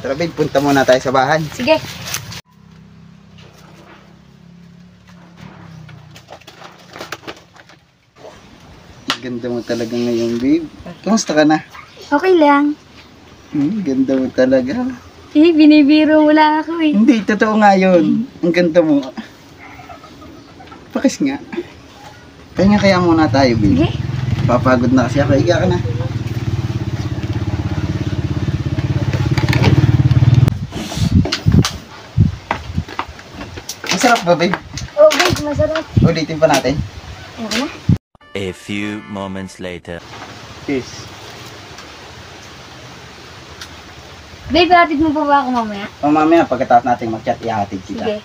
Tara babe, punta muna tayo sa bahay. Sige. Ganda mo talaga ngayon, babe. Kamusta ka na? Okay lang. Ganda mo talaga. Binibiro mo lang ako eh. Hindi, totoo nga yun. Ang ganda mo. Pakis nga. Kaya kaya muna tayo, babe. Sige. Papagod na kasi ako. Higa ka na. Masarap ba, babe? Oh, babe, masarap. Ulitin pa natin. Okay na? A few moments later. Peace. Babe, hatid mo pa ba ako mamaya? O mamaya, pagkatapos natin mag-chat, ihatid kita. Sige.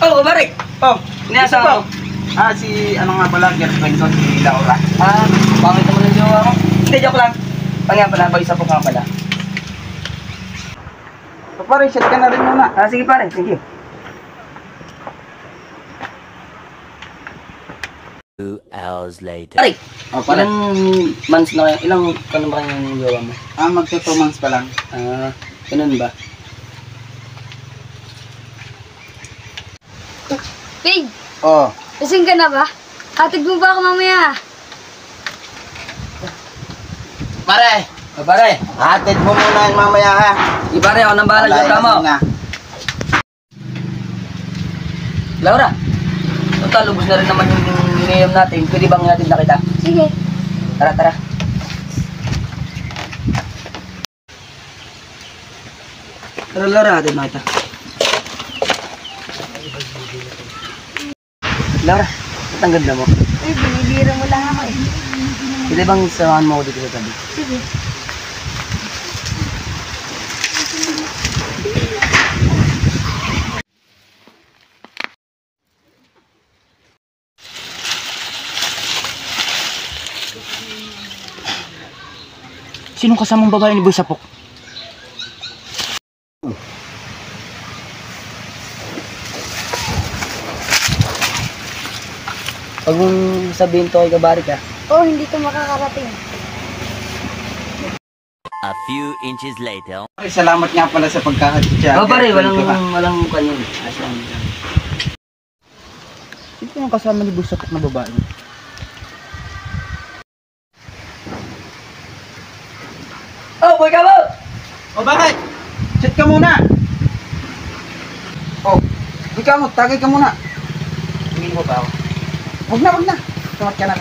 Oh, Barik! Oh, Inasa po. ako. Si ano nga pala, girlfriend ko, si Laura. Pangit naman ng jowa mo. Hindi, joke lang. Nga pala, isa po nga pala. So, pare, chat ka na rin muna. Sige pare, thank you. 2 hours later. Pare, O, pare. ilang months na kayo? Ilang kanon ba kayo ng jowa mo? Magto 2 months pa lang. Ganun ba? Babe, Oh, lasing ka na ba? Hatid mo ba ako mamaya? pare, Oh, pare. hatid mo muna yun mamaya ha. Sige pare, ako nang bahala Wala, dyan tama. lasing na. Laura, total, lubos na rin naman yung iniyam natin. Pwede bang natin na kita? Sige. Tara, tara. Tara, Laura, natin na kita. Laura, ba't ang ganda mo? Binibiro mo lang ako eh. Pwede bang samahan mo ako dito sa tabi? Sige. Sinong kasamang babae ni Boy Sapok? Huwag mong sabihin to kay Kabarik ha. Oh, hindi to makakarating. A few inches later. Pare, salamat nga pala sa pagkahatid siya. Oh pare, Girlfriend ko, ha. walang kanya. Aslan. Sino yung kasama ni Boy Sapok na babae? Oh, Boy Kabot! O bakit? Chat ka muna. Oh, ikaw mo, tagay ka muna. Tingin mo ba ako? Huwag na. Tumat ka na.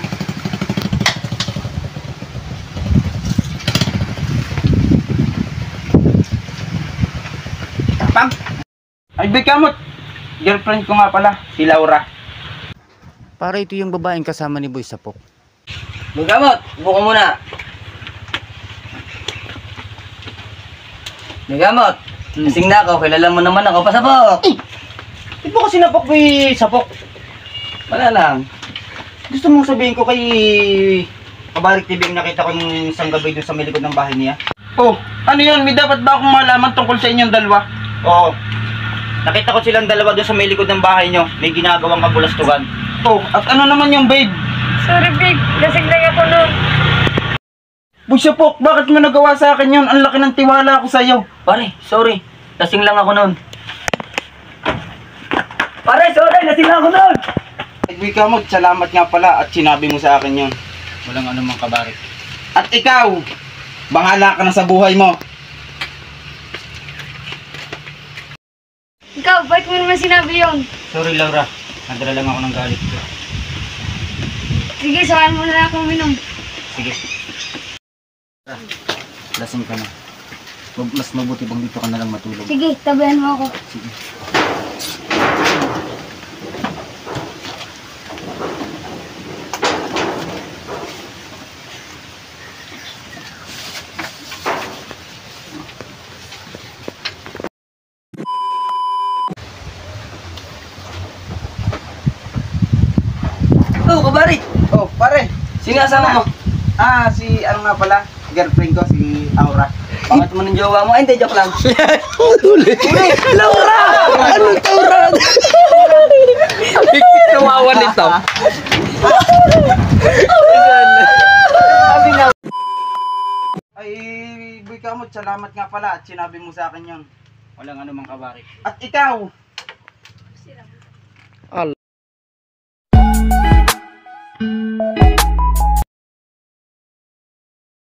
Pam! Ay, Boy Kamot. Girlfriend ko nga pala, si Laura. Para ito yung babaeng kasama ni Boy Sapok. Boy Kabot, buko muna. Boy Kabot, kasing na ako, kilala mo naman ako, pasapok! Di ba kasi napok Boy Sapok? Wala lang. Gusto mong sabihin ko kay Kabarik TV yung nakita ko yung isang gabi doon sa may likod ng bahay niya? Oh, ano yun? May dapat ba akong malaman tungkol sa inyong dalawa? Oo. Nakita ko silang dalawa doon sa may likod ng bahay nyo. May ginagawang kabulastugan. Oh, at ano naman yung babe? Sorry, babe. Lasing lang ako nun. Boy Sapok, bakit mo nagawa sa akin yun? Ang laki ng tiwala ko sa'yo. Pare, sorry. Lasing lang ako noon. Pare, sorry. Lasing lang ako noon. Boy Kamot, salamat nga pala at sinabi mo sa akin yun. Walang anumang Kabarik. At ikaw, bahala ka na sa buhay mo. Ikaw, bakit mo naman sinabi yun? Sorry Laura, nadala lang ako ng galit ko. Sige, saan mo na akong minom. Sige. Lasing ka na. Mas mabuti bang dito ka na lang matulog. Sige, tabihan mo ako. Sige. Oh, Kabarik. Oh, pare. Sino kasama mo? Si ano nga pala, girlfriend ko, si Aura. Pangat mo ng jowa mo. Ay, hindi, joke lang. Laura! Anong Laura? Tumawa nito. Ay, gamot. Salamat nga pala at sinabi mo sa akin yon. Walang anumang kabarik. At ikaw,